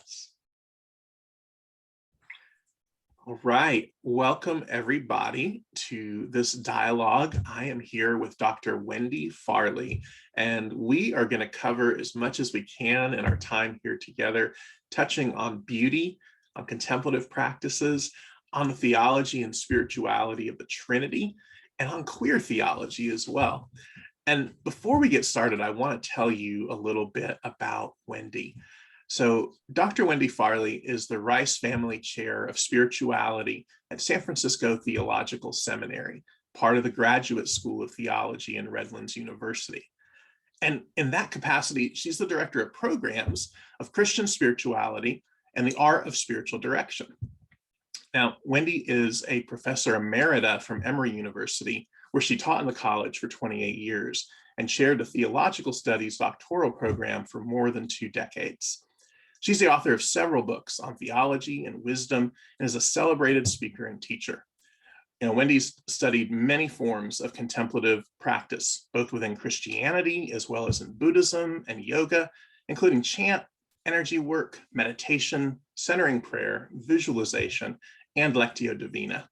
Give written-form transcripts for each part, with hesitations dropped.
us. All right, welcome everybody to this dialogue. I am here with Dr. Wendy Farley, and we are going to cover as much as we can in our time here together, touching on beauty, on contemplative practices, on the theology and spirituality of the Trinity, and on queer theology as well. And before we get started, I want to tell you a little bit about Wendy. So Dr. Wendy Farley is the Rice Family Chair of Spirituality at San Francisco Theological Seminary, part of the Graduate School of Theology in Redlands University. And in that capacity, she's the Director of Programs of Christian Spirituality and the Art of Spiritual Direction. Now, Wendy is a Professor Emerita from Emory University, where she taught in the college for 28 years and chaired the Theological Studies doctoral program for more than 2 decades. She's the author of several books on theology and wisdom and is a celebrated speaker and teacher. Wendy's studied many forms of contemplative practice, both within Christianity as well as in Buddhism and yoga, including chant, energy work, meditation, centering prayer, visualization, and Lectio Divina.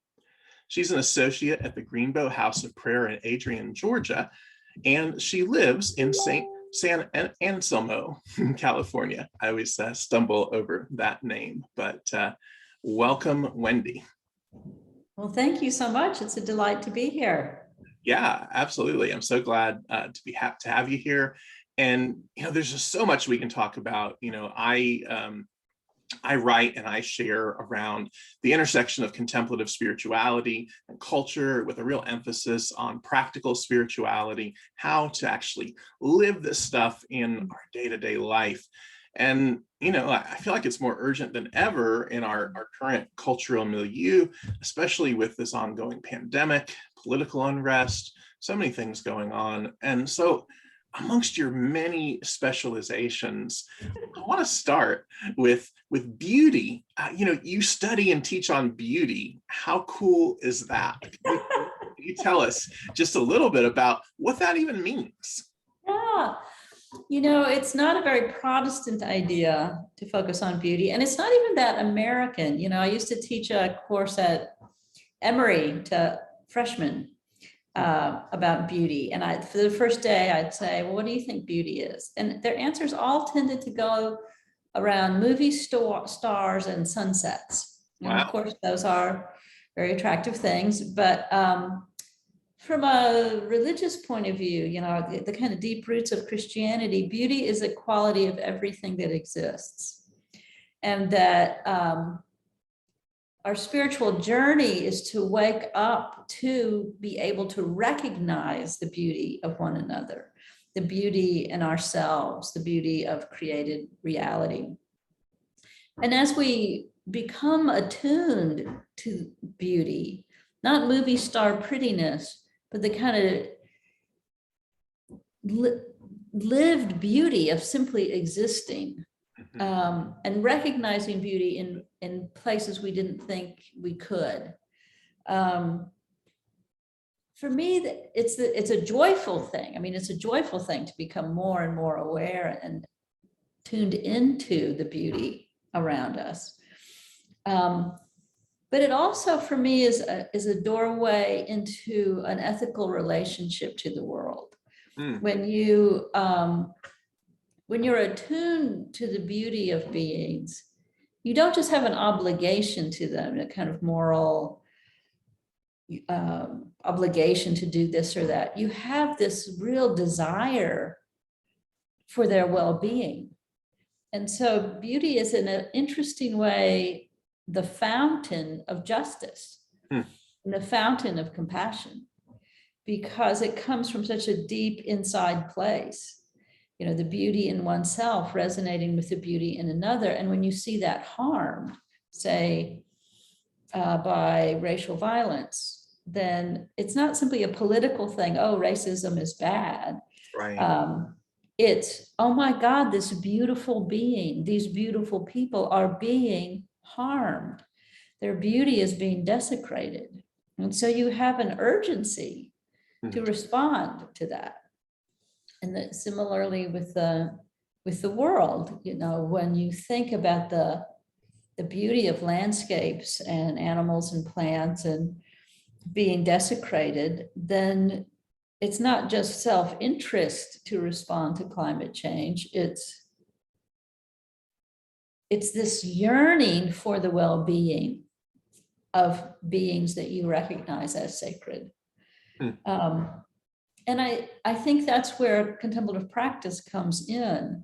She's an associate at the Greenbow House of Prayer in Adrian, Georgia, and she lives in San Anselmo, California. I always stumble over that name, but welcome, Wendy. Well, thank you so much. It's a delight to be here. Yeah, absolutely. I'm so glad to have you here. And there's just so much we can talk about. I write and I share around the intersection of contemplative spirituality and culture, with a real emphasis on practical spirituality, how to actually live this stuff in our day-to-day life. And, I feel like it's more urgent than ever in our current cultural milieu, especially with this ongoing pandemic, political unrest, so many things going on. And so amongst your many specializations, I want to start with beauty. You study and teach on beauty. How cool is that? Can you tell us just a little bit about what that even means? Yeah, it's not a very Protestant idea to focus on beauty, and it's not even that American. I used to teach a course at Emory to freshmen about beauty. And for the first day, I'd say, well, what do you think beauty is? And their answers all tended to go around movie stars and sunsets. And wow. Of course, those are very attractive things. But from a religious point of view, the kind of deep roots of Christianity, beauty is a quality of everything that exists. And that our spiritual journey is to wake up to be able to recognize the beauty of one another, the beauty in ourselves, the beauty of created reality. And as we become attuned to beauty, not movie star prettiness, but the kind of lived beauty of simply existing, and recognizing beauty in places we didn't think we could. For me, it's a joyful thing. I mean, it's a joyful thing to become more and more aware and tuned into the beauty around us. But it also, for me, is a doorway into an ethical relationship to the world. When you're attuned to the beauty of beings, you don't just have an obligation to them, a kind of moral obligation to do this or that. You have this real desire for their well-being. And so beauty is, in an interesting way, the fountain of justice, and the fountain of compassion, because it comes from such a deep inside place. The beauty in oneself resonating with the beauty in another. And when you see that harmed, say, by racial violence, then it's not simply a political thing, oh, racism is bad. Right. It's, oh my God, this beautiful being, these beautiful people are being harmed. Their beauty is being desecrated. And so you have an urgency to respond to that. And that similarly with with the world. You know, when you think about the beauty of landscapes and animals and plants and being desecrated, then it's not just self-interest to respond to climate change. It's this yearning for the well-being of beings that you recognize as sacred. And I think that's where contemplative practice comes in,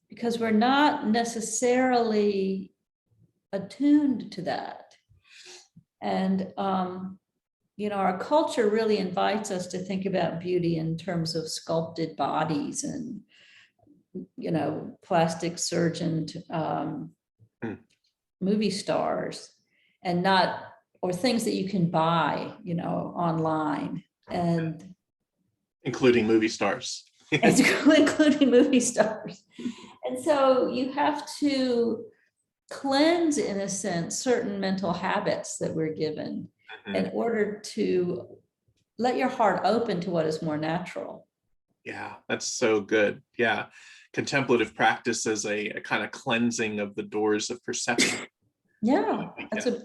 because we're not necessarily attuned to that. And, you know, our culture really invites us to think about beauty in terms of sculpted bodies and, you know, plastic surgeoned movie stars, and not, or things that you can buy, you know, online, and including movie stars. including movie stars. And so you have to cleanse, in a sense, certain mental habits that we're given in order to let your heart open to what is more natural. Yeah, that's so good. Yeah. Contemplative practice as a kind of cleansing of the doors of perception. Yeah, that's a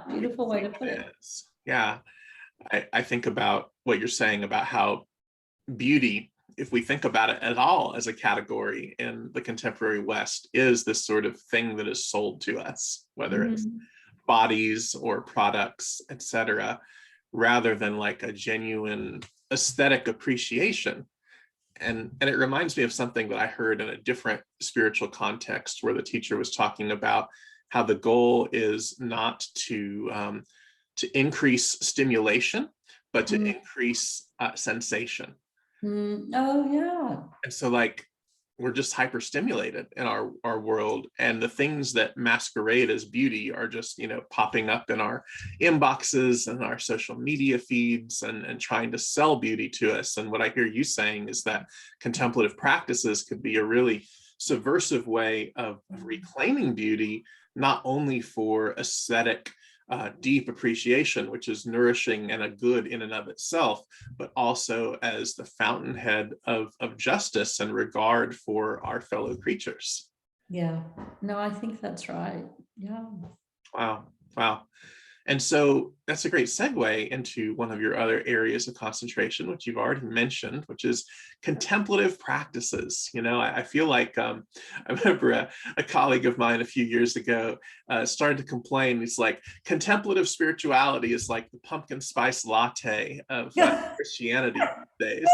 beautiful way to put it. Yeah. I think about what you're saying about how beauty, if we think about it at all as a category in the contemporary West, is this sort of thing that is sold to us, whether it's bodies or products, etc., rather than like a genuine aesthetic appreciation. And it reminds me of something that I heard in a different spiritual context, where the teacher was talking about how the goal is not to increase stimulation, but to increase sensation. Oh, yeah. And so, like, we're just hyperstimulated in our world, and the things that masquerade as beauty are just, you know, popping up in our inboxes and our social media feeds and trying to sell beauty to us. And what I hear you saying is that contemplative practices could be a really subversive way of reclaiming beauty, not only for aesthetic deep appreciation, which is nourishing and a good in and of itself, but also as the fountainhead of justice and regard for our fellow creatures. Yeah, no, I think that's right. Yeah. Wow. And so that's a great segue into one of your other areas of concentration, which you've already mentioned, which is contemplative practices. You know, I feel like I remember a colleague of mine a few years ago started to complain. He's like, contemplative spirituality is like the pumpkin spice latte of Christianity these days.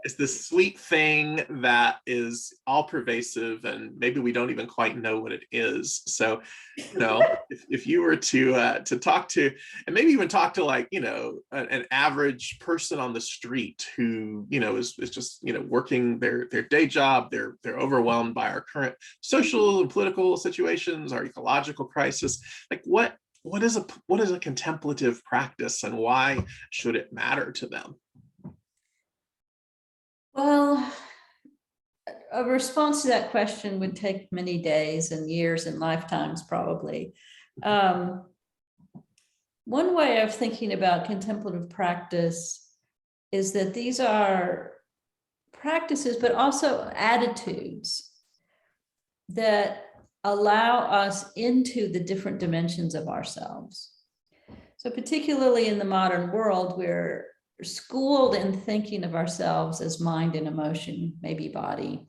It's this sweet thing that is all pervasive, and maybe we don't even quite know what it is. So, you know, if you were to talk to, and maybe even talk to, like, you know, an average person on the street who, you know, is just, you know, working their day job, they're overwhelmed by our current social and political situations, our ecological crisis. Like, what is a contemplative practice, and why should it matter to them? Well, a response to that question would take many days and years and lifetimes, probably. One way of thinking about contemplative practice is that these are practices, but also attitudes that allow us into the different dimensions of ourselves. So particularly in the modern world, we're schooled in thinking of ourselves as mind and emotion, maybe body,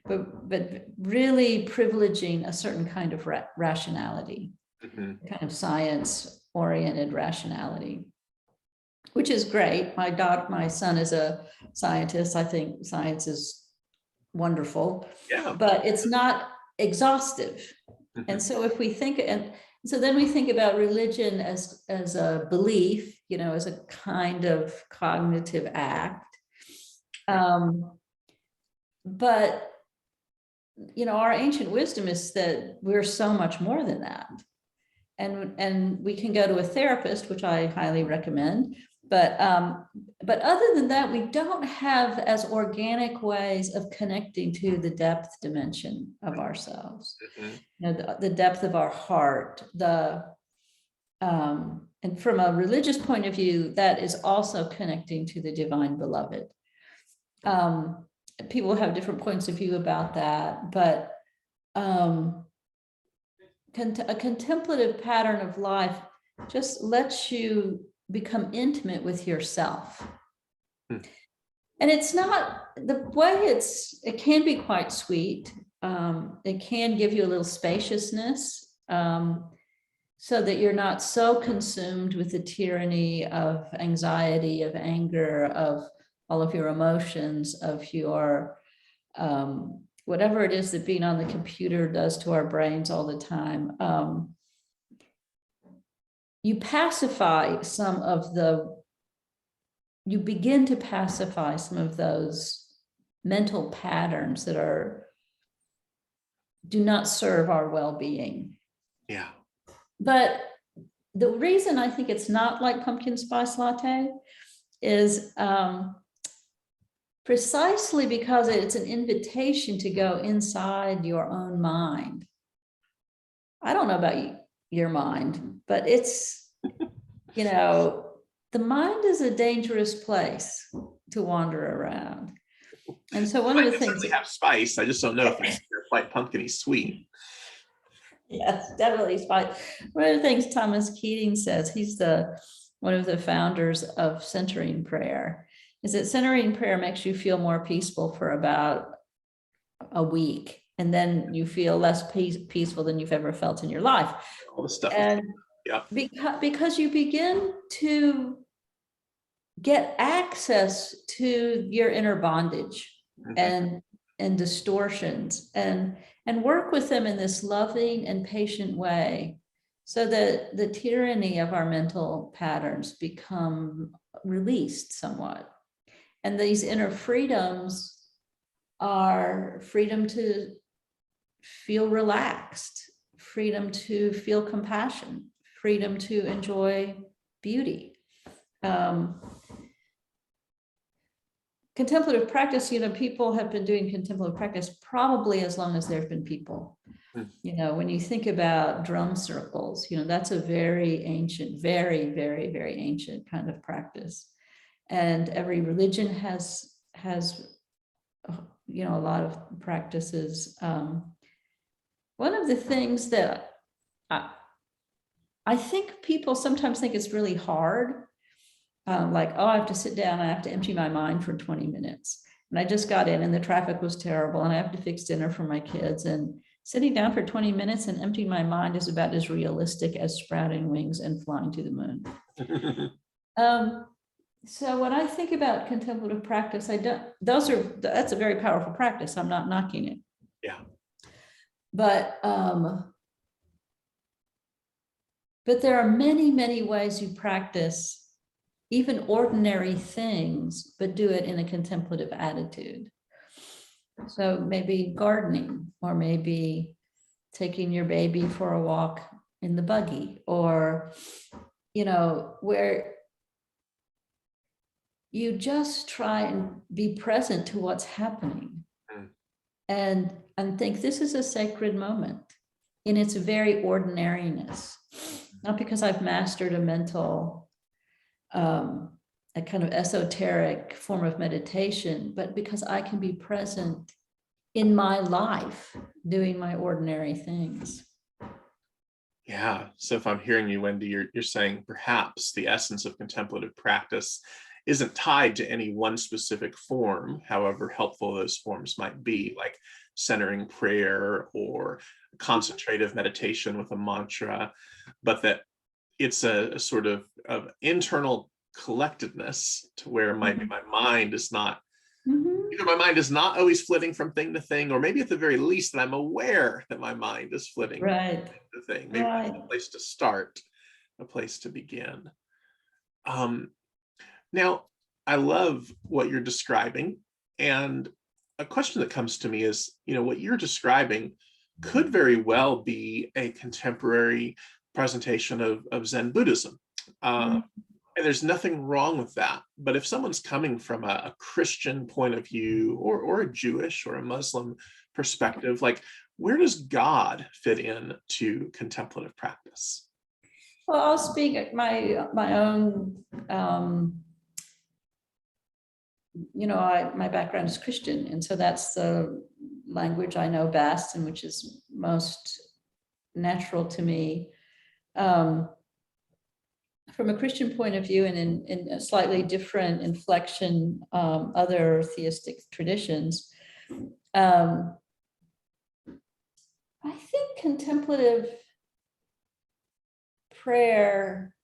but really privileging a certain kind of rationality, kind of science-oriented rationality, which is great. My son is a scientist. I think science is wonderful, but it's not exhaustive. And so if we think, and so then we think about religion as a belief, you know, as a kind of cognitive act. But, you know, our ancient wisdom is that we're so much more than that. And we can go to a therapist, which I highly recommend. But other than that, we don't have as organic ways of connecting to the depth dimension of ourselves. You know, the depth of our heart, and from a religious point of view, that is also connecting to the divine beloved. people have different points of view about that, but a contemplative pattern of life just lets you become intimate with yourself. And it's not the way it can be quite sweet. It can give you a little spaciousness, so that you're not so consumed with the tyranny of anxiety, of anger, of all of your emotions, of your whatever it is that being on the computer does to our brains all the time. You begin to pacify some of those mental patterns that do not serve our well-being. Yeah. But the reason I think it's not like pumpkin spice latte is precisely because it's an invitation to go inside your own mind. I don't know about your mind, but it's, the mind is a dangerous place to wander around. And so one of the things have spice, I just don't know if it's quite pumpkin-y sweet. Yes, definitely spice. One of the things Thomas Keating says, he's one of the founders of centering prayer, is that centering prayer makes you feel more peaceful for about a week, and then you feel less peaceful than you've ever felt in your life. All the stuff. And yeah, because you begin to get access to your inner bondage and distortions, and work with them in this loving and patient way, so that the tyranny of our mental patterns become released somewhat. And these inner freedoms are freedom to feel relaxed, freedom to feel compassion, freedom to enjoy beauty. Contemplative practice, people have been doing contemplative practice probably as long as there have been people. When you think about drum circles, that's a very ancient, very, very, very ancient kind of practice. And every religion has a lot of practices. One of the things that I think people sometimes think it's really hard, like, oh, I have to sit down, I have to empty my mind for 20 minutes. And I just got in and the traffic was terrible and I have to fix dinner for my kids, and sitting down for 20 minutes and emptying my mind is about as realistic as sprouting wings and flying to the moon. So when I think about contemplative practice, that's a very powerful practice. I'm not knocking it. Yeah. But there are many, many ways you practice even ordinary things, but do it in a contemplative attitude. So maybe gardening, or maybe taking your baby for a walk in the buggy, or, where you just try and be present to what's happening and think this is a sacred moment in its very ordinariness, not because I've mastered a mental, a kind of esoteric form of meditation, but because I can be present in my life doing my ordinary things. Yeah. So if I'm hearing you, Wendy, you're saying perhaps the essence of contemplative practice isn't tied to any one specific form, however helpful those forms might be, like centering prayer or concentrative meditation with a mantra, but that it's a sort of internal collectedness to where maybe my mind is not, either my mind is not always flitting from thing to thing, or maybe at the very least that I'm aware that my mind is flitting from thing to thing. Maybe that's a place to start, a place to begin. Now, I love what you're describing, and a question that comes to me is, what you're describing could very well be a contemporary presentation of Zen Buddhism. And there's nothing wrong with that. But if someone's coming from a Christian point of view, or a Jewish or a Muslim perspective, like, where does God fit in to contemplative practice? Well, I'll speak at my own my background is Christian, and so that's the language I know best and which is most natural to me. From a Christian point of view, and in a slightly different inflection, other theistic traditions, I think contemplative prayer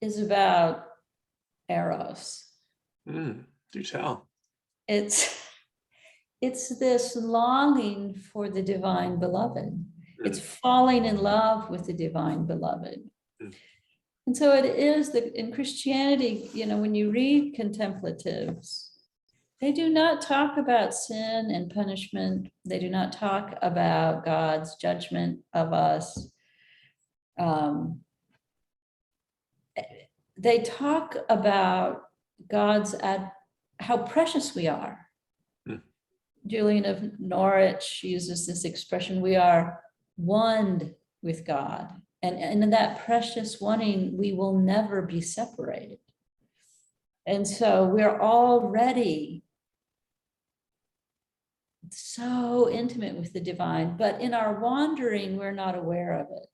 is about eros. Do tell. It's this longing for the divine beloved. It's falling in love with the divine beloved. And so it is that in Christianity, when you read contemplatives, they do not talk about sin and punishment. They do not talk about God's judgment of us. They talk about how precious we are. Julian of Norwich uses this expression, we are one with God. And in that precious oneing, we will never be separated. And so we're already so intimate with the divine, but in our wandering, we're not aware of it.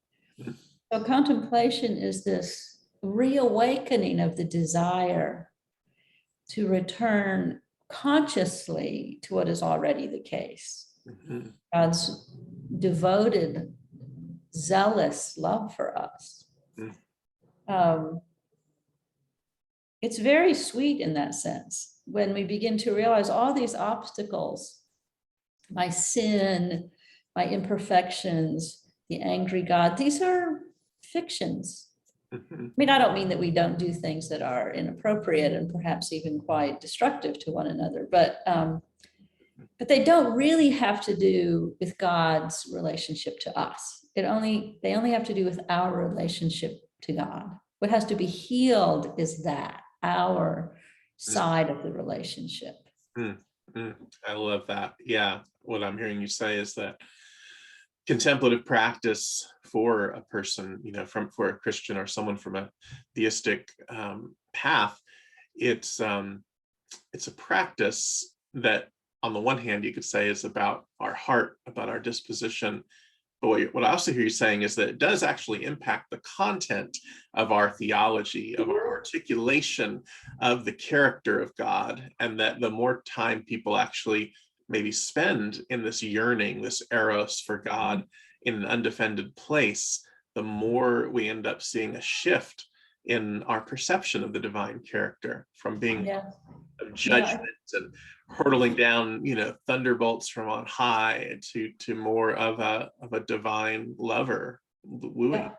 So contemplation is this reawakening of the desire to return consciously to what is already the case. God's devoted, zealous love for us. It's very sweet in that sense when we begin to realize all these obstacles, my sin, my imperfections, the angry God, these are fictions. I mean, I don't mean that we don't do things that are inappropriate and perhaps even quite destructive to one another, but they don't really have to do with God's relationship to us. They only have to do with our relationship to God. What has to be healed is that, our side of the relationship. I love that. Yeah, what I'm hearing you say is that contemplative practice for a person, for a Christian or someone from a theistic path, it's a practice that, on the one hand, you could say is about our heart, about our disposition. But what I also hear you saying is that it does actually impact the content of our theology, of our articulation of the character of God, and that the more time people actually maybe spend in this yearning, this eros for God in an undefended place, the more we end up seeing a shift in our perception of the divine character, from being of judgment and hurtling down, thunderbolts from on high, to more of a divine lover wooing.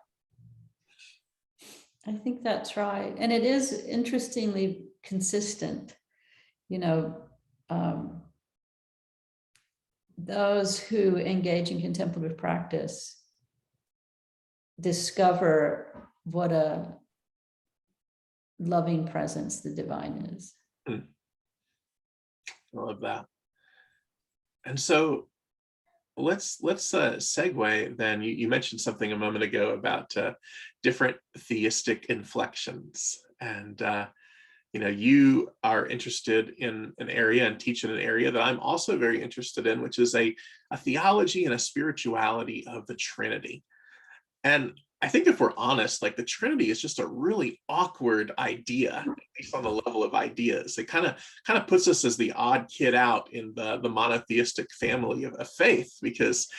I think that's right. And it is interestingly consistent, those who engage in contemplative practice discover what a loving presence the divine is. I love that. And so let's segue then. You mentioned something a moment ago about different theistic inflections, and you are interested in an area and teach in an area that I'm also very interested in, which is a theology and a spirituality of the Trinity. And I think if we're honest, like, the Trinity is just a really awkward idea based on the level of ideas. It kind of puts us as the odd kid out in the monotheistic family of faith, because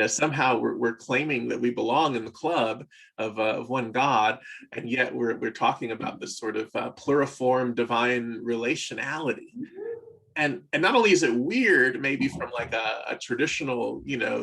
somehow we're claiming that we belong in the club of one God, and yet we're talking about this sort of pluriform divine relationality. And not only is it weird, maybe from like a traditional,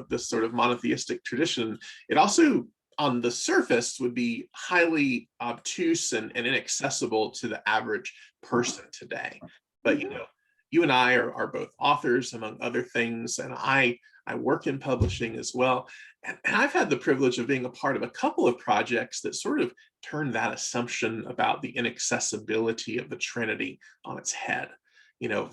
this sort of monotheistic tradition, it also, on the surface, would be highly obtuse and inaccessible to the average person today. But you and I are both authors, among other things, and I work in publishing as well. And I've had the privilege of being a part of a couple of projects that sort of turn that assumption about the inaccessibility of the Trinity on its head.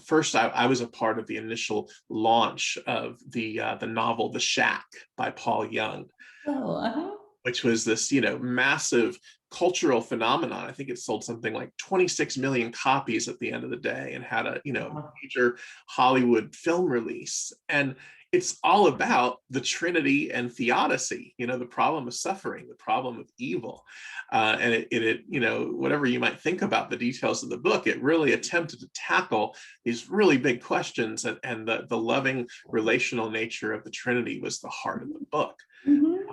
First, I was a part of the initial launch of the novel The Shack by Paul Young. Oh, which was this, massive cultural phenomenon. I think it sold something like 26 million copies at the end of the day and had a major Hollywood film release. And it's all about the Trinity and theodicy, the problem of suffering, the problem of evil. And it, whatever you might think about the details of the book, it really attempted to tackle these really big questions, and the loving relational nature of the Trinity was the heart of the book. Mhm.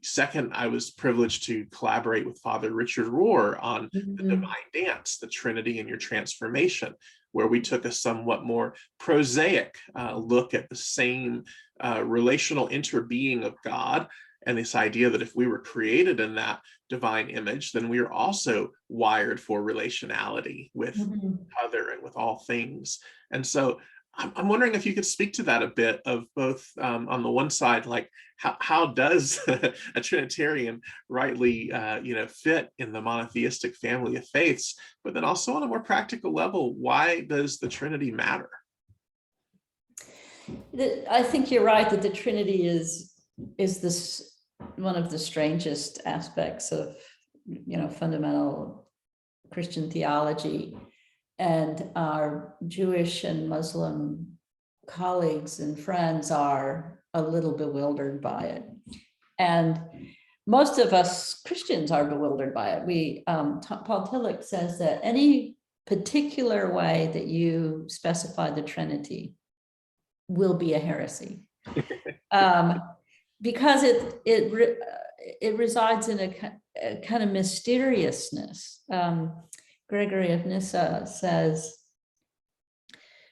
Second, I was privileged to collaborate with Father Richard Rohr on the Mhm. Divine Dance, the Trinity and Your Transformation, where we took a somewhat more prosaic look at the same relational interbeing of God, and this idea that if we were created in that divine image, then we are also wired for relationality with Mhm. other and with all things. And so I'm wondering if you could speak to that a bit, of both on the one side, like how does a Trinitarian rightly fit in the monotheistic family of faiths, but then also on a more practical level, why does the Trinity matter? I think you're right that the Trinity is this one of the strangest aspects of fundamental Christian theology, and our Jewish and Muslim colleagues and friends are a little bewildered by it, and most of us Christians are bewildered by it. Paul Tillich says that any particular way that you specify the Trinity will be a heresy, because it resides in a kind of mysteriousness. Gregory of Nyssa says,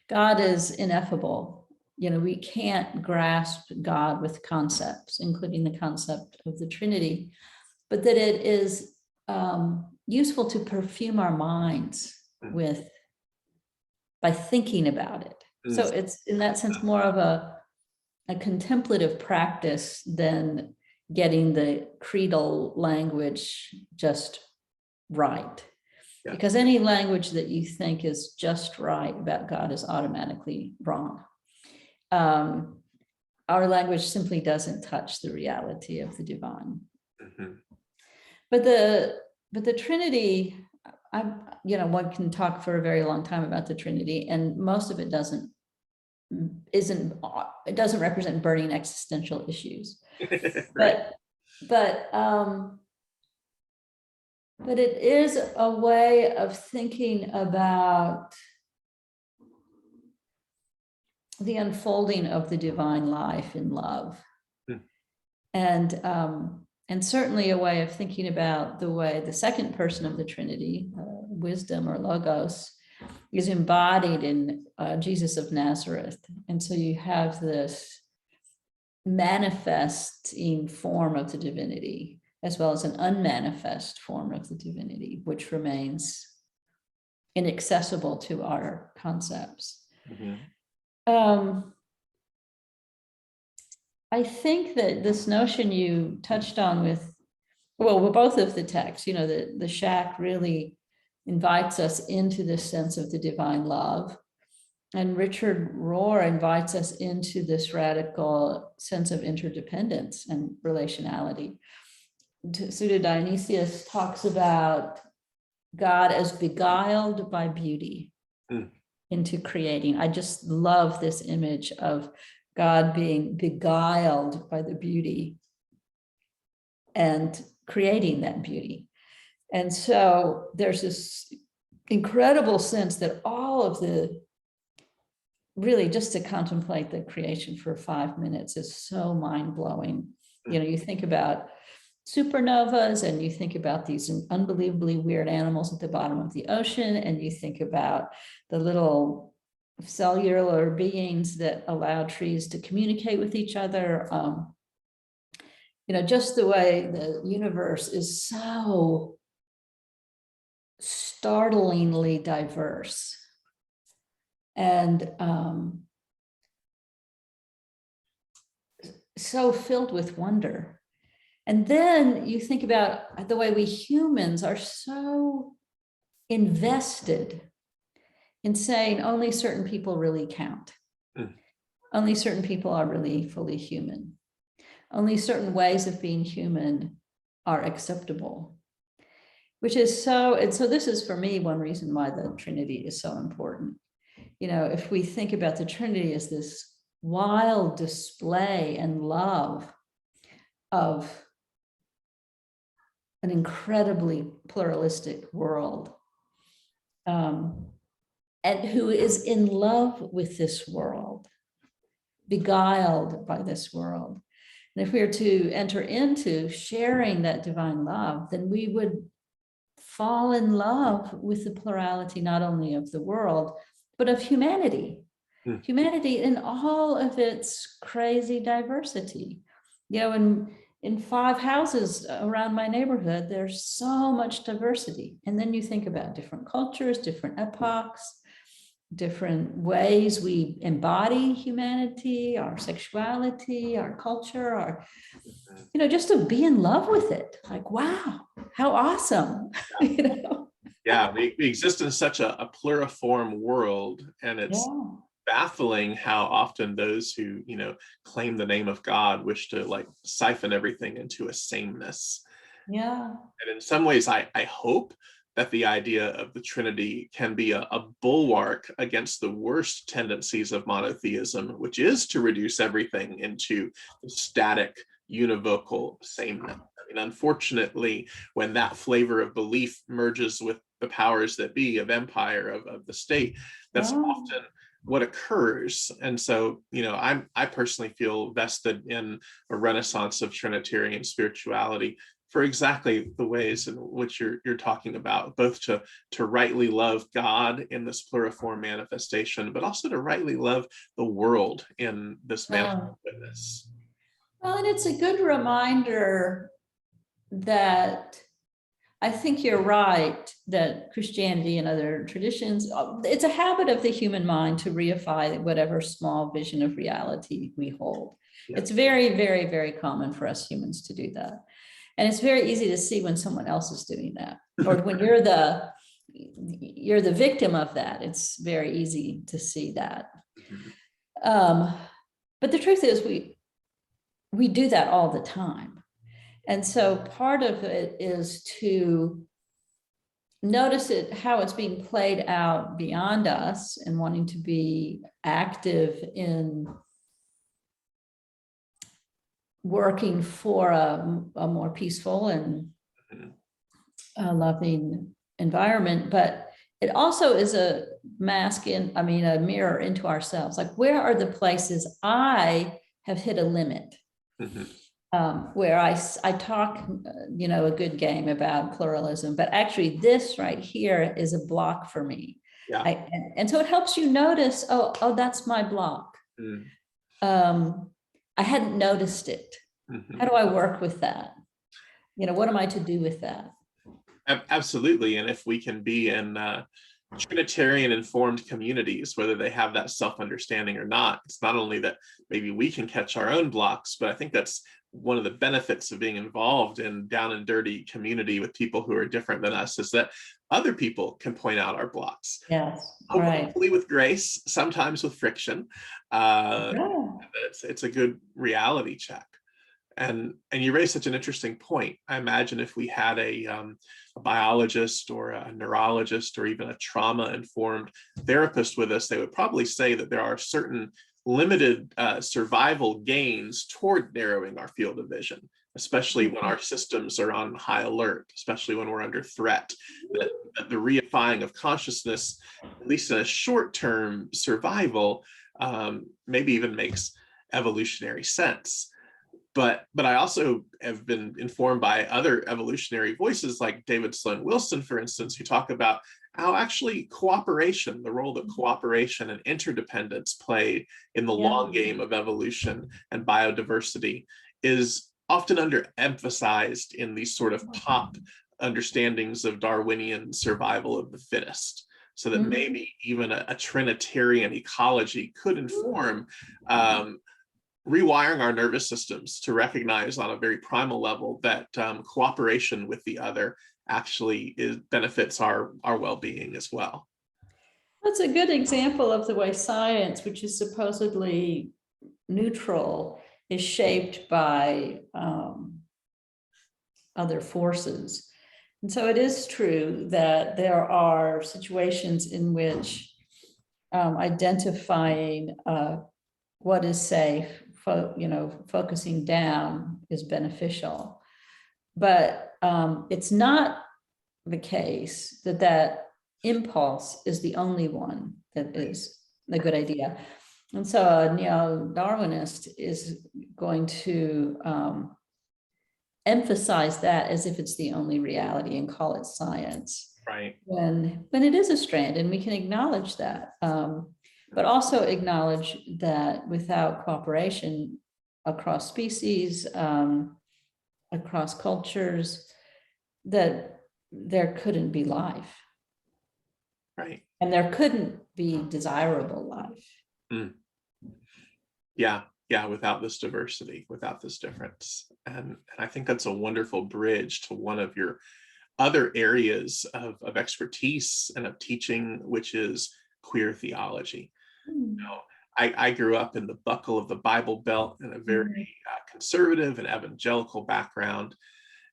God is ineffable. We can't grasp God with concepts, including the concept of the Trinity, but that it is useful to perfume our minds with by thinking about it. So it's in that sense more of a contemplative practice than getting the creedal language just right. Yeah. Because any language that you think is just right about God is automatically wrong. Our language simply doesn't touch the reality of the divine. Mm-hmm. But the Trinity, one can talk for a very long time about the Trinity, and most of it doesn't represent burning existential issues. Right. But it is a way of thinking about the unfolding of the divine life in love. And certainly a way of thinking about the way the second person of the Trinity, wisdom or logos, is embodied in Jesus of Nazareth. And so you have this manifesting form of the divinity, as well as an unmanifest form of the divinity, which remains inaccessible to our concepts. Mm-hmm. I think that this notion you touched on with both of the texts, the shack really invites us into this sense of the divine love. And Richard Rohr invites us into this radical sense of interdependence and relationality. Pseudo Dionysius talks about God as beguiled by beauty into creating. I just love this image of God being beguiled by the beauty and creating that beauty. And so there's this incredible sense that all of really just to contemplate the creation for 5 minutes is so mind-blowing. You think about supernovas, and you think about these unbelievably weird animals at the bottom of the ocean, and you think about the little cellular beings that allow trees to communicate with each other. Just the way the universe is so startlingly diverse. And so filled with wonder. And then you think about the way we humans are so invested in saying only certain people really count. Only certain people are really fully human. Only certain ways of being human are acceptable. which is so, and so this is for me one reason why the Trinity is so important. You know, if we think about the Trinity as this wild display and love of an incredibly pluralistic world, and who is in love with this world, beguiled by this world. And if we are to enter into sharing that divine love, then we would fall in love with the plurality, not only of the world, but of humanity. Humanity in all of its crazy diversity. You know, in 5 houses around my neighborhood, there's so much diversity. And then you think about different cultures, different epochs, different ways we embody humanity, our sexuality, our culture, our, you know, just to be in love with it. Like, wow, how awesome. You know? Yeah, we exist in such a pluriform world, and it's baffling how often those who, you know, claim the name of God wish to like siphon everything into a sameness. Yeah. And in some ways, I hope that the idea of the Trinity can be a bulwark against the worst tendencies of monotheism, which is to reduce everything into static, univocal sameness. I mean, unfortunately, when that flavor of belief merges with the powers that be of empire, of the state, that's often what occurs. And so, you know, I personally feel vested in a renaissance of Trinitarian spirituality for exactly the ways in which you're talking about, both to rightly love God in this pluriform manifestation, but also to rightly love the world in this manifold witness. Well, and it's a good reminder that I think you're right that Christianity and other traditions, it's a habit of the human mind to reify whatever small vision of reality we hold. Yeah. It's very, very, very common for us humans to do that. And it's very easy to see when someone else is doing that, or when you're the victim of that. It's very easy to see that. But the truth is we do that all the time. And so part of it is to notice it, how it's being played out beyond us, and wanting to be active in working for a more peaceful and loving environment. But it also is a a mirror into ourselves. Like, where are the places I have hit a limit? Where I talk, you know, a good game about pluralism, but actually this right here is a block for me. Yeah. And so it helps you notice, oh, that's my block. I hadn't noticed it. How do I work with that? You know, what am I to do with that? Absolutely. And if we can be in Trinitarian informed communities, whether they have that self-understanding or not, it's not only that maybe we can catch our own blocks, but I think that's one of the benefits of being involved in down and dirty community with people who are different than us, is that other people can point out our blocks. Yes, right. Hopefully with grace, sometimes with friction. It's a good reality check. And you raise such an interesting point. I imagine if we had a biologist or a neurologist or even a trauma-informed therapist with us, they would probably say that there are certain limited survival gains toward narrowing our field of vision, especially when our systems are on high alert, especially when we're under threat. That the reifying of consciousness, at least in a short-term survival, maybe even makes evolutionary sense. But I also have been informed by other evolutionary voices like David Sloan Wilson, for instance, who talk about how actually cooperation, the role that cooperation and interdependence play in the long game of evolution and biodiversity is often underemphasized in these sort of pop understandings of Darwinian survival of the fittest. So that maybe even a Trinitarian ecology could inform rewiring our nervous systems to recognize on a very primal level that cooperation with the other actually benefits our well-being as well. That's a good example of the way science, which is supposedly neutral, is shaped by other forces. And so it is true that there are situations in which identifying what is safe, focusing down is beneficial. But it's not the case that that impulse is the only one that is a good idea. And so a neo-Darwinist is going to emphasize that as if it's the only reality and call it science. Right. When it is a strand, and we can acknowledge that, but also acknowledge that without cooperation across species, across cultures, that there couldn't be life. Right. And there couldn't be desirable life. Mm. Yeah, without this diversity, without this difference. And I think that's a wonderful bridge to one of your other areas of expertise and of teaching, which is queer theology. You know, I grew up in the buckle of the Bible Belt in a very conservative and evangelical background.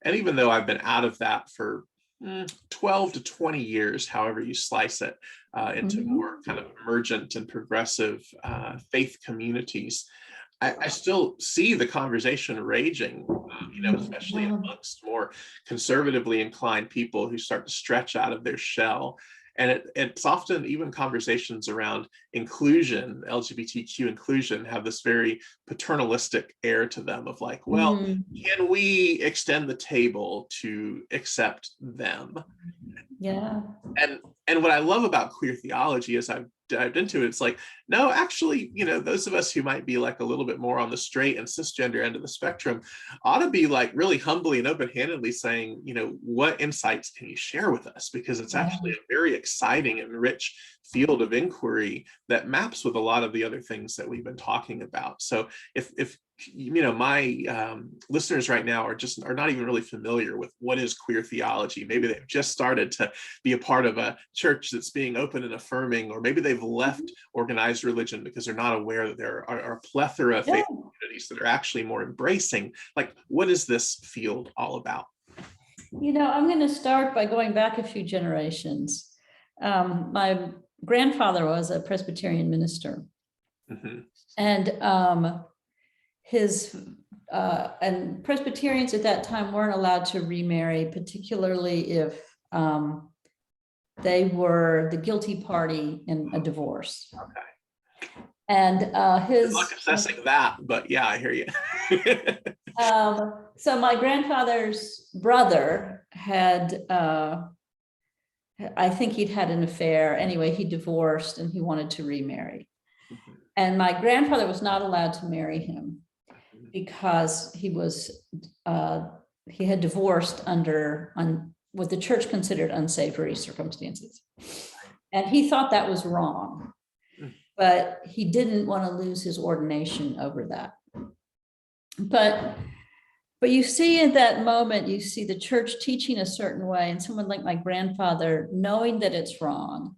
And even though I've been out of that for 12 to 20 years, however you slice it, into more kind of emergent and progressive faith communities, I still see the conversation raging, especially amongst more conservatively inclined people who start to stretch out of their shell. And it's often even conversations around inclusion, LGBTQ inclusion, have this very paternalistic air to them of like, well, can we extend the table to accept them? Yeah. And what I love about queer theology is I've dived into it. It's like, no, actually, those of us who might be like a little bit more on the straight and cisgender end of the spectrum ought to be like really humbly and open-handedly saying, what insights can you share with us? Because it's actually a very exciting and rich field of inquiry that maps with a lot of the other things that we've been talking about. So if my listeners right now are not even really familiar with what is queer theology, maybe they've just started to be a part of a church that's being open and affirming, or maybe they've left organized religion because they're not aware that there are a plethora of faith communities that are actually more embracing. Like, what is this field all about? I'm going to start by going back a few generations. My grandfather was a Presbyterian minister, and and Presbyterians at that time weren't allowed to remarry, particularly if they were the guilty party in a divorce. Okay. And I'm not confessing that, but yeah, I hear you. So my grandfather's brother had, I think he'd had an affair. Anyway, he divorced and he wanted to remarry. And my grandfather was not allowed to marry him because he had divorced under what the church considered unsavory circumstances. And he thought that was wrong, but he didn't want to lose his ordination over that. But you see at that moment, you see the church teaching a certain way, and someone like my grandfather, knowing that it's wrong,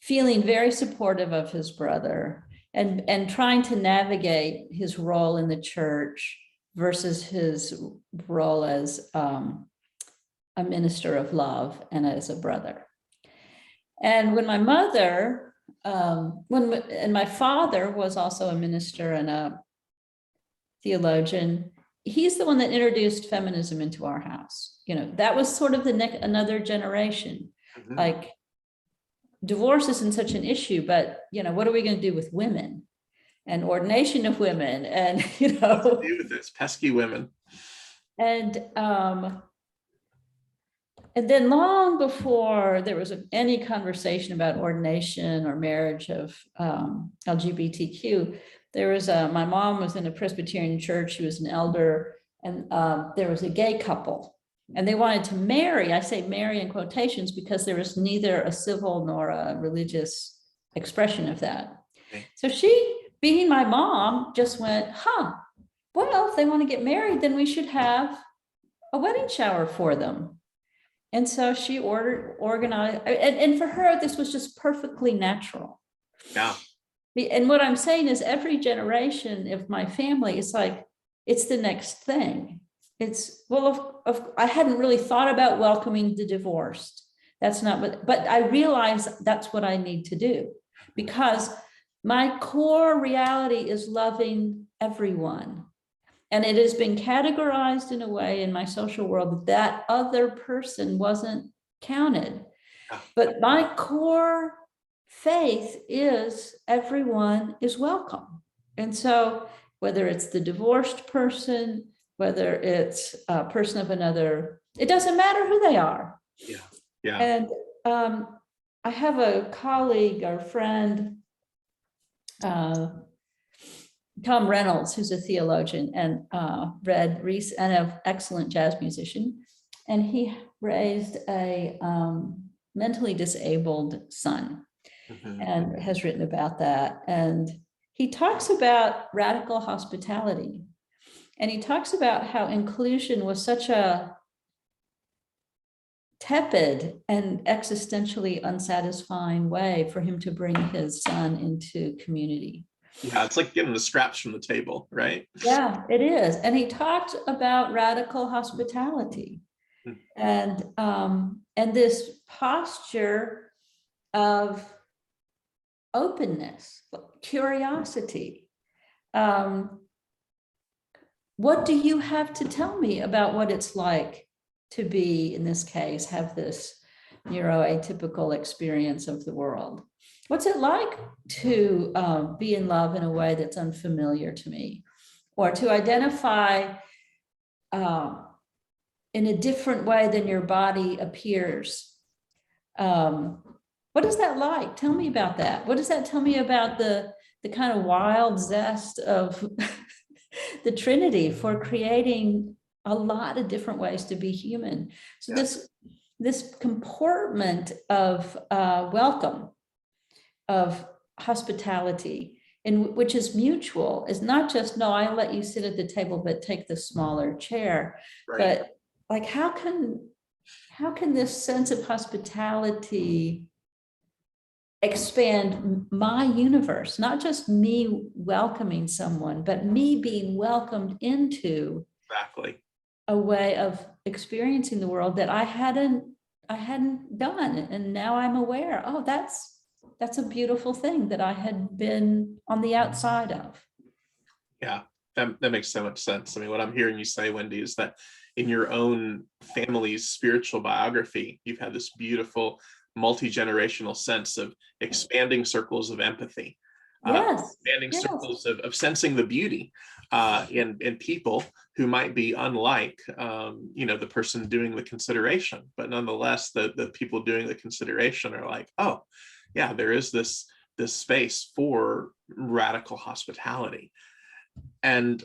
feeling very supportive of his brother, and trying to navigate his role in the church versus his role as a minister of love and as a brother. And when my mother, and my father was also a minister and a theologian, he's the one that introduced feminism into our house. That was sort of another generation. Like, divorce isn't such an issue, but what are we going to do with women and ordination of women? And what to do with this pesky women. And then long before there was any conversation about ordination or marriage of LGBTQ, there was my mom was in a Presbyterian church. She was an elder, and there was a gay couple. And they wanted to marry. I say marry in quotations because there was neither a civil nor a religious expression of that. Okay. So she, being my mom, just went, well, if they want to get married, then we should have a wedding shower for them. And so she organized, and for her, this was just perfectly natural. Yeah. And what I'm saying is every generation of my family, it's like, it's the next thing. it's, well, I hadn't really thought about welcoming the divorced. That's not what, but I realized that's what I need to do, because my core reality is loving everyone. And it has been categorized in a way in my social world that other person wasn't counted. But my core faith is everyone is welcome. And so whether it's the divorced person, whether it's a person of another, it doesn't matter who they are. Yeah. Yeah. And I have a colleague or friend, Tom Reynolds, who's a theologian, and Red Reese, and an excellent jazz musician. And he raised a mentally disabled son, and has written about that. And he talks about radical hospitality. And he talks about how inclusion was such a tepid and existentially unsatisfying way for him to bring his son into community. Yeah, it's like getting the scraps from the table, right? Yeah, it is. And he talked about radical hospitality and this posture of openness, curiosity. What do you have to tell me about what it's like to be, in this case, have this neuroatypical experience of the world? What's it like to be in love in a way that's unfamiliar to me, or to identify in a different way than your body appears? What is that like? Tell me about that. What does that tell me about the kind of wild zest of the Trinity for creating a lot of different ways to be human? So this comportment of welcome, of hospitality, which is mutual, is not just, no, I let you sit at the table, but take the smaller chair. Right. But like, how can this sense of hospitality expand my universe, not just me welcoming someone, but me being welcomed into a way of experiencing the world that I hadn't done, and now I'm aware, oh, that's a beautiful thing that I had been on the outside of. Yeah, that makes so much sense. I mean, what I'm hearing you say, Wendy, is that in your own family's spiritual biography, you've had this beautiful multi-generational sense of expanding circles of empathy, expanding circles of sensing the beauty in people who might be unlike, the person doing the consideration, but nonetheless, the people doing the consideration are like, oh, yeah, there is this space for radical hospitality. And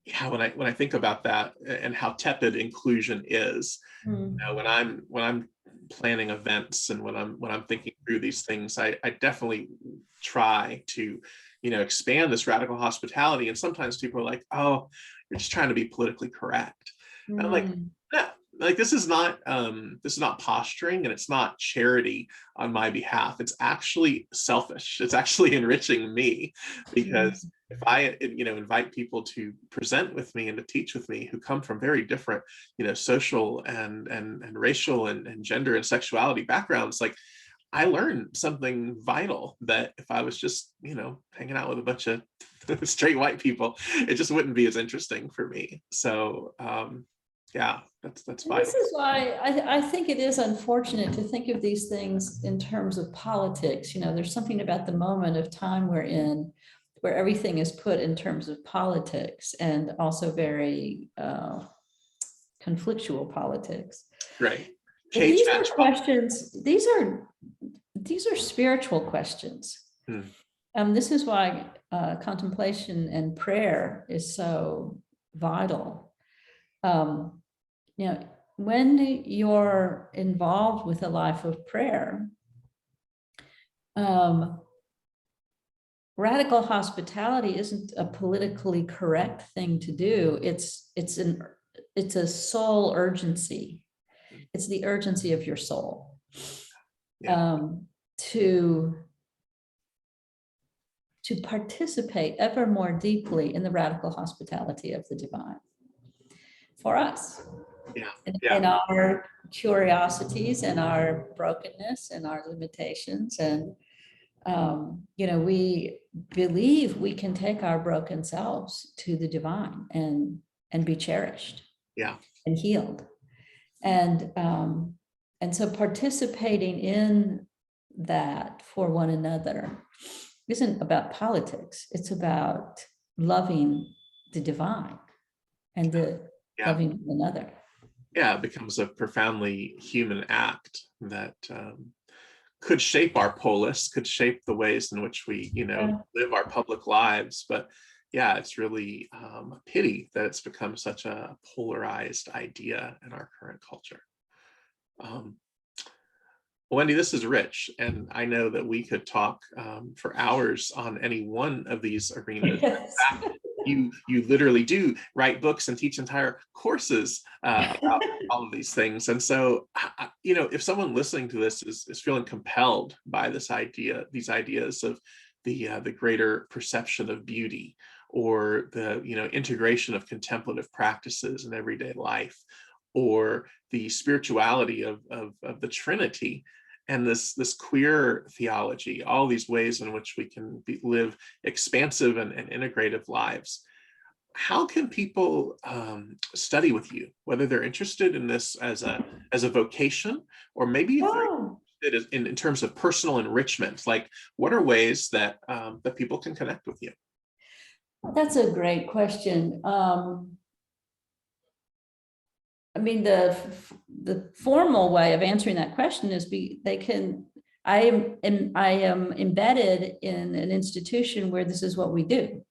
yeah, when I think about that and how tepid inclusion is, when I'm planning events and when I'm thinking through these things, I definitely try to, expand this radical hospitality. And sometimes people are like, oh, you're just trying to be politically correct. And I'm like, no, like this is not posturing, and it's not charity on my behalf. It's actually selfish. It's actually enriching me, because if I, invite people to present with me and to teach with me who come from very different, social and racial and gender and sexuality backgrounds, like I learned something vital that if I was just, hanging out with a bunch of straight white people, it just wouldn't be as interesting for me. So, yeah, that's vital. This is why I think it is unfortunate to think of these things in terms of politics. There's something about the moment of time we're in where everything is put in terms of politics, and also very conflictual politics. Right. These are questions. These are spiritual questions. This is why contemplation and prayer is so vital. When you're involved with a life of prayer, radical hospitality isn't a politically correct thing to do. It's a soul urgency. It's the urgency of your soul to participate ever more deeply in the radical hospitality of the divine. for us Yeah. in our curiosities and our brokenness and our limitations. And, we believe we can take our broken selves to the divine and be cherished Yeah. and healed. And so participating in that for one another isn't about politics. It's about loving the divine and loving one another. Yeah, it becomes a profoundly human act that could shape our polis, could shape the ways in which we, live our public lives. But yeah, it's really a pity that it's become such a polarized idea in our current culture. Wendy, this is rich, and I know that we could talk for hours on any one of these arenas. Yes. In fact, you literally do write books and teach entire courses about all of these things. And so, if someone listening to this is feeling compelled by these ideas of the greater perception of beauty, or the integration of contemplative practices in everyday life, or the spirituality of the Trinity, and this queer theology, all these ways in which we can live expansive and integrative lives. How can people study with you, whether they're interested in this as a vocation, or maybe if they're interested in terms of personal enrichment? Like, what are ways that that people can connect with you? That's a great question. I mean, the formal way of answering that question is I am embedded in an institution where this is what we do.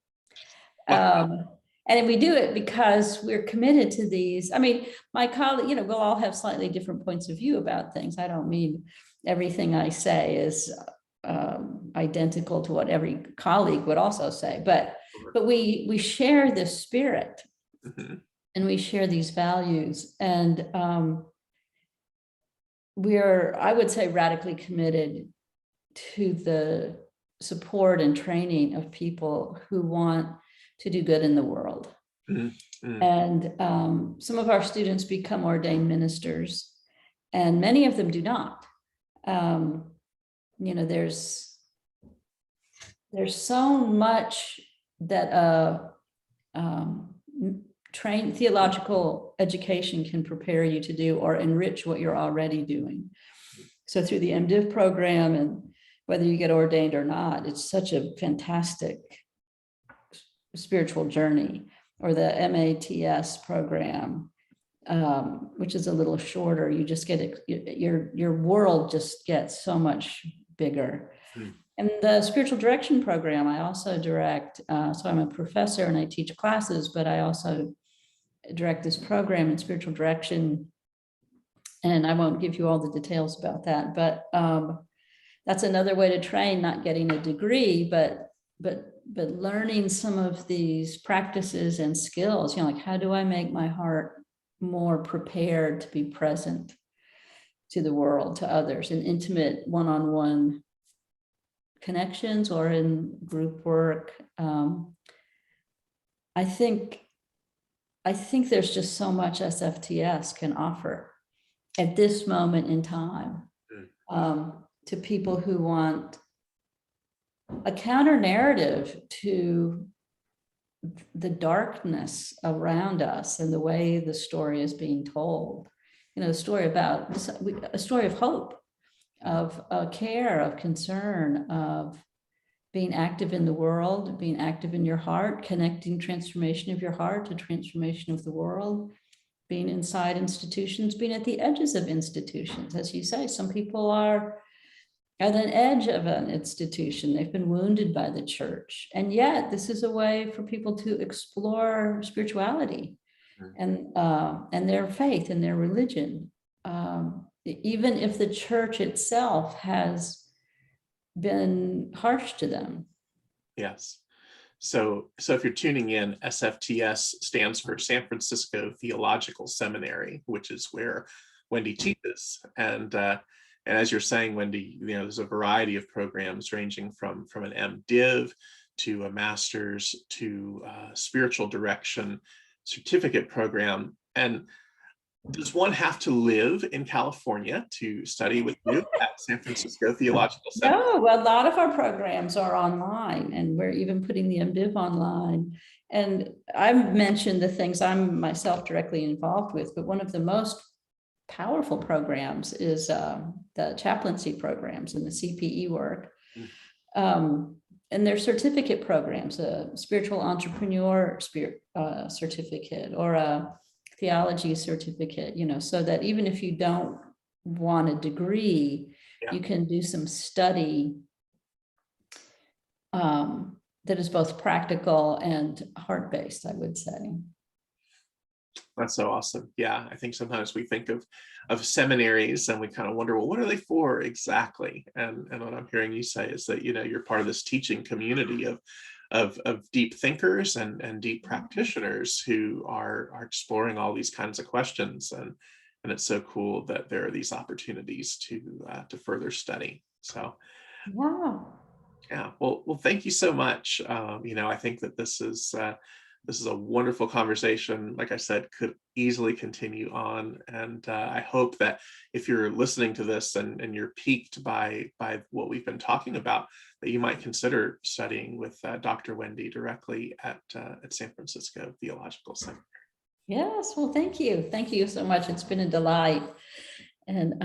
And we do it because we're committed to these. I mean, my colleague, we'll all have slightly different points of view about things. I don't mean everything I say is identical to what every colleague would also say, but we share this spirit. Mm-hmm. And we share these values, and we're, I would say, radically committed to the support and training of people who want to do good in the world. Mm-hmm. And some of our students become ordained ministers, and many of them do not. There's so much that theological education can prepare you to do or enrich what you're already doing. So through the MDiv program, and whether you get ordained or not, it's such a fantastic spiritual journey. Or the MATS program, which is a little shorter. You just get your world just gets so much bigger. Mm. And the spiritual direction program, I also direct. So I'm a professor and I teach classes, but I also direct this program in spiritual direction. And I won't give you all the details about that, but that's another way to train, not getting a degree, but learning some of these practices and skills, like how do I make my heart more prepared to be present to the world, to others, in intimate one-on-one connections or in group work. I think there's just so much SFTS can offer at this moment in time to people who want a counter narrative to the darkness around us and the way the story is being told. A story of hope, of care, of concern, of being active in the world, being active in your heart, connecting transformation of your heart to transformation of the world, being inside institutions, being at the edges of institutions. As you say, some people are at an edge of an institution. They've been wounded by the church. And yet this is a way for people to explore spirituality and their faith and their religion, even if the church itself has been harsh to them. Yes. So if you're tuning in, SFTS stands for San Francisco Theological Seminary, which is where Wendy teaches. And as you're saying, Wendy, there's a variety of programs ranging from an MDiv to a master's to spiritual direction certificate program. And does one have to live in California to study with you at San Francisco Theological Seminary? No, a lot of our programs are online, and we're even putting the MDiv online. And I've mentioned the things I'm myself directly involved with, but one of the most powerful programs is the chaplaincy programs and the CPE work. And they're certificate programs, a spiritual entrepreneur certificate or a theology certificate, so that even if you don't want a degree, you can do some study that is both practical and heart-based, I would say. That's so awesome. Yeah, I think sometimes we think of seminaries and we kind of wonder, well, what are they for exactly? And what I'm hearing you say is that, you're part of this teaching community of deep thinkers and deep practitioners who are exploring all these kinds of questions. And it's so cool that there are these opportunities to further study. So Wow. yeah, well, thank you so much. I think that this is a wonderful conversation. Like I said, could easily continue on. And I hope that if you're listening to this and you're piqued by what we've been talking about, that you might consider studying with Dr. Wendy directly at San Francisco Theological Seminary. Yes, well, thank you. Thank you so much. It's been a delight. And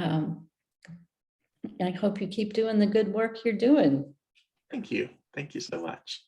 I hope you keep doing the good work you're doing. Thank you. Thank you so much.